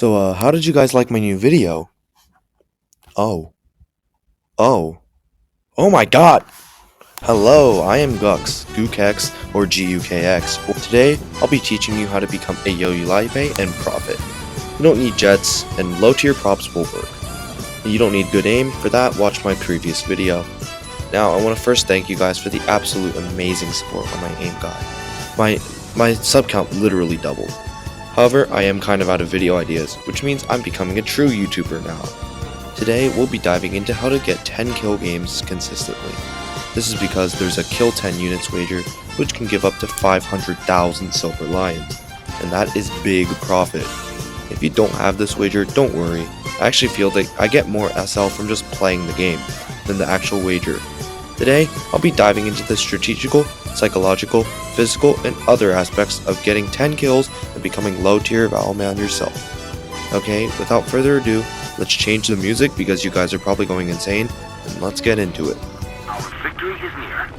How did you guys like my new video? Oh, oh, oh my god! Hello, I am Gux, Gookex, or Gukx. Today, I'll be teaching you how to become a Yo-Yo and profit. You don't need jets, and low-tier props will work. You don't need good aim, for that, watch my previous video. Now, I want to first thank you guys for the absolute amazing support on my aim guide. My sub count literally doubled. However, I am kind of out of video ideas, which means I'm becoming a true YouTuber now. Today, we'll be diving into how to get 10 kill games consistently. This is because there's a kill 10 units wager, which can give up to 500,000 silver lions, and that is big profit. If you don't have this wager, don't worry. I actually feel that I get more SL from just playing the game than the actual wager. Today, I'll be diving into the strategical, psychological, physical, and other aspects of getting 10 kills and becoming low tier Valman yourself. Okay, without further ado, let's change the music because you guys are probably going insane, and let's get into it. Our victory is near.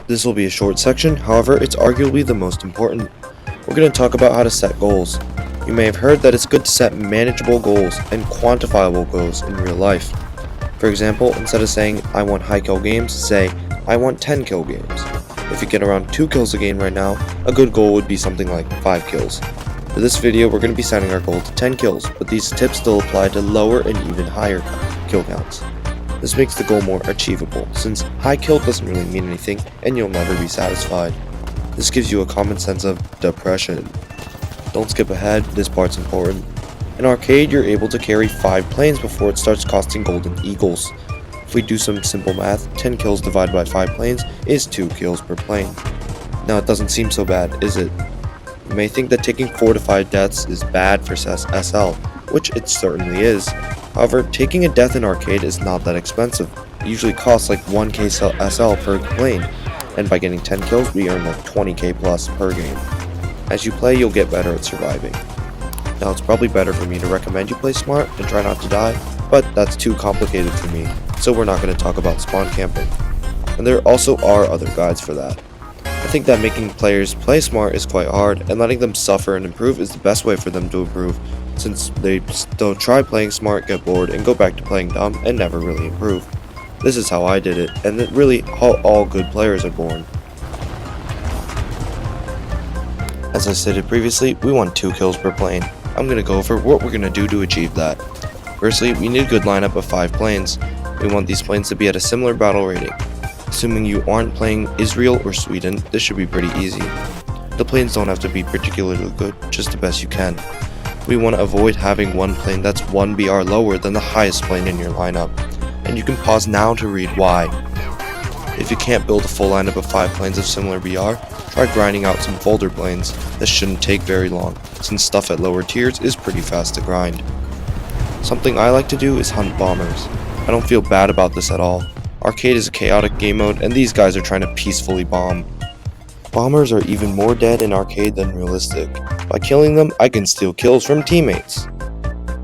This will be a short section, however, it's arguably the most important. We're going to talk about how to set goals. You may have heard that it's good to set manageable goals and quantifiable goals in real life. For example, instead of saying, I want high kill games, say, I want 10 kill games. If you get around 2 kills a game right now, a good goal would be something like 5 kills. For this video, we're going to be setting our goal to 10 kills, but these tips still apply to lower and even higher kill counts. This makes the goal more achievable, since high kill doesn't really mean anything, and you'll never be satisfied. This gives you a common sense of depression. Don't skip ahead, this part's important. In Arcade, you're able to carry 5 planes before it starts costing golden eagles. If we do some simple math, 10 kills divided by 5 planes is 2 kills per plane. Now it doesn't seem so bad, is it? You may think that taking 4 to 5 deaths is bad for SL, which it certainly is. However, taking a death in Arcade is not that expensive. It usually costs like 1k SL per plane, and by getting 10 kills we earn like 20k plus per game. As you play, you'll get better at surviving. Now it's probably better for me to recommend you play smart and try not to die, but that's too complicated for me, so we're not going to talk about spawn camping. And there also are other guides for that. I think that making players play smart is quite hard, and letting them suffer and improve is the best way for them to improve, since they'll try playing smart, get bored, and go back to playing dumb and never really improve. This is how I did it, and that really how all good players are born. As I stated previously, we want 2 kills per plane. I'm going to go over what we're going to do to achieve that. Firstly, we need a good lineup of 5 planes. We want these planes to be at a similar battle rating. Assuming you aren't playing Israel or Sweden, this should be pretty easy. The planes don't have to be particularly good, just the best you can. We want to avoid having one plane that's 1 BR lower than the highest plane in your lineup, and you can pause now to read why. If you can't build a full lineup of 5 planes of similar BR, try grinding out some folder planes. This shouldn't take very long, since stuff at lower tiers is pretty fast to grind. Something I like to do is hunt bombers. I don't feel bad about this at all. Arcade is a chaotic game mode, and these guys are trying to peacefully bomb. Bombers are even more dead in Arcade than realistic. By killing them, I can steal kills from teammates.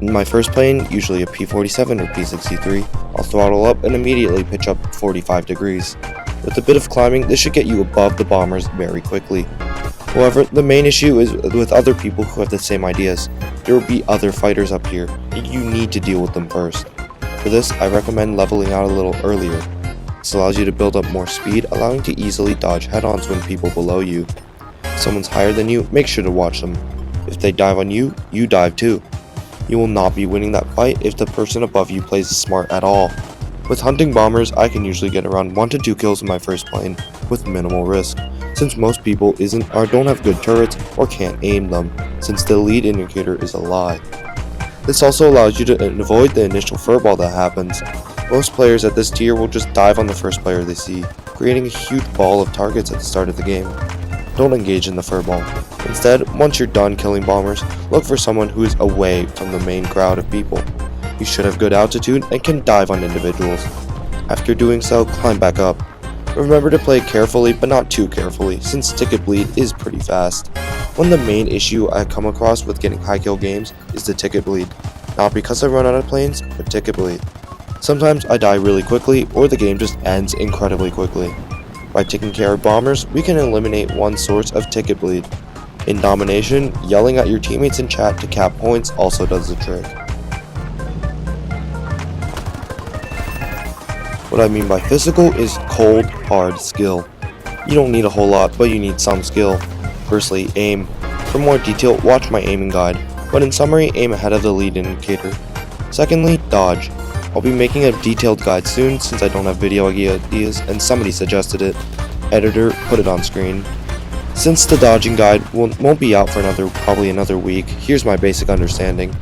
In my first plane, usually a P-47 or P-63, I'll throttle up and immediately pitch up 45 degrees. With a bit of climbing, this should get you above the bombers very quickly. However, the main issue is with other people who have the same ideas. There will be other fighters up here, and you need to deal with them first. For this, I recommend leveling out a little earlier. This allows you to build up more speed, allowing to easily dodge head-ons when people below you. If someone's higher than you, make sure to watch them. If they dive on you, you dive too. You will not be winning that fight if the person above you plays smart at all. With hunting bombers, I can usually get around 1 to 2 kills in my first plane, with minimal risk, since most people don't have good turrets or can't aim them, since the lead indicator is a lie. This also allows you to avoid the initial furball that happens. Most players at this tier will just dive on the first player they see, creating a huge ball of targets at the start of the game. Don't engage in the furball. Instead, once you're done killing bombers, look for someone who is away from the main crowd of people. You should have good altitude and can dive on individuals. After doing so, climb back up. Remember to play carefully, but not too carefully, since ticket bleed is pretty fast. One of the main issues I come across with getting high kill games is the ticket bleed. Not because I run out of planes, but ticket bleed. Sometimes I die really quickly, or the game just ends incredibly quickly. By taking care of bombers, we can eliminate one source of ticket bleed. In domination, yelling at your teammates in chat to cap points also does the trick. What I mean by physical is cold, hard skill. You don't need a whole lot, but you need some skill. Firstly, aim. For more detail, watch my aiming guide, but in summary, aim ahead of the lead indicator. Secondly, dodge. I'll be making a detailed guide soon since I don't have video ideas and somebody suggested it. Editor, put it on screen. Since the dodging guide won't be out for probably another week, here's my basic understanding.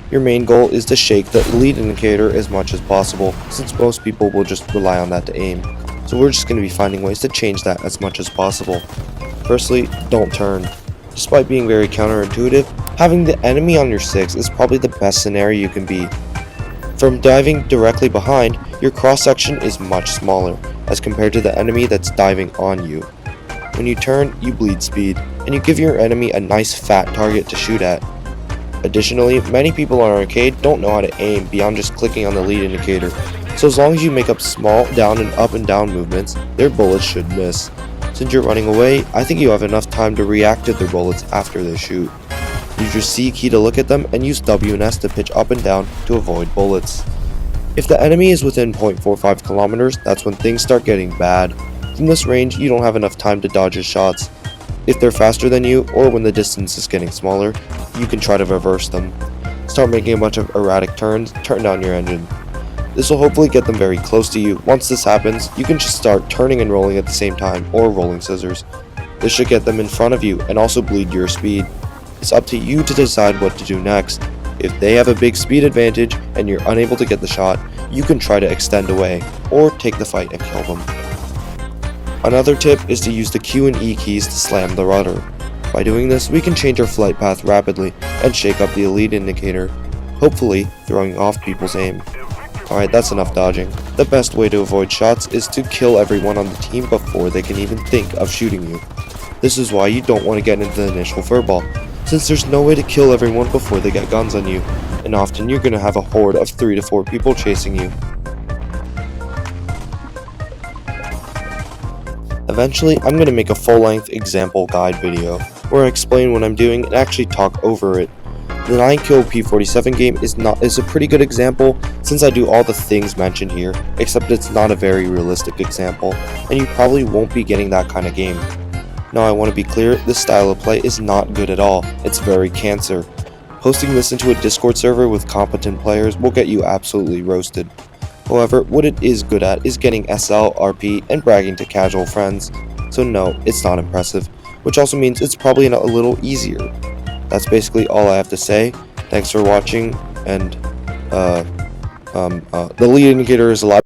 Your main goal is to shake the lead indicator as much as possible, since most people will just rely on that to aim. So we're just going to be finding ways to change that as much as possible. Firstly, don't turn. Despite being very counterintuitive, having the enemy on your 6 is probably the best scenario you can be. From diving directly behind, your cross section is much smaller, as compared to the enemy that's diving on you. When you turn, you bleed speed, and you give your enemy a nice fat target to shoot at. Additionally, many people on arcade don't know how to aim beyond just clicking on the lead indicator, so as long as you make up small down and down movements, their bullets should miss. Since you're running away, I think you have enough time to react to their bullets after they shoot. Use your C key to look at them and use W and S to pitch up and down to avoid bullets. If the enemy is within 0.45 kilometers, that's when things start getting bad. From this range, you don't have enough time to dodge his shots. If they're faster than you, or when the distance is getting smaller, you can try to reverse them. Start making a bunch of erratic turns, turn down your engine. This will hopefully get them very close to you. Once this happens, you can just start turning and rolling at the same time, or rolling scissors. This should get them in front of you and also bleed your speed. It's up to you to decide what to do next. If they have a big speed advantage and you're unable to get the shot, you can try to extend away, or take the fight and kill them. Another tip is to use the Q and E keys to slam the rudder. By doing this, we can change our flight path rapidly and shake up the lead indicator, hopefully throwing off people's aim. Alright, that's enough dodging. The best way to avoid shots is to kill everyone on the team before they can even think of shooting you. This is why you don't want to get into the initial furball, since there's no way to kill everyone before they get guns on you, and often you're going to have a horde of 3 to 4 people chasing you. Eventually, I'm going to make a full-length example guide video, where I explain what I'm doing and actually talk over it. The 9-kill P47 game is a pretty good example, since I do all the things mentioned here, except it's not a very realistic example, and you probably won't be getting that kind of game. Now I want to be clear, this style of play is not good at all, it's very cancer. Posting this into a Discord server with competent players will get you absolutely roasted. However, what it is good at is getting SL, RP, and bragging to casual friends, so no, it's not impressive, which also means it's probably a little easier. That's basically all I have to say. Thanks for watching, and the lead indicator is a lot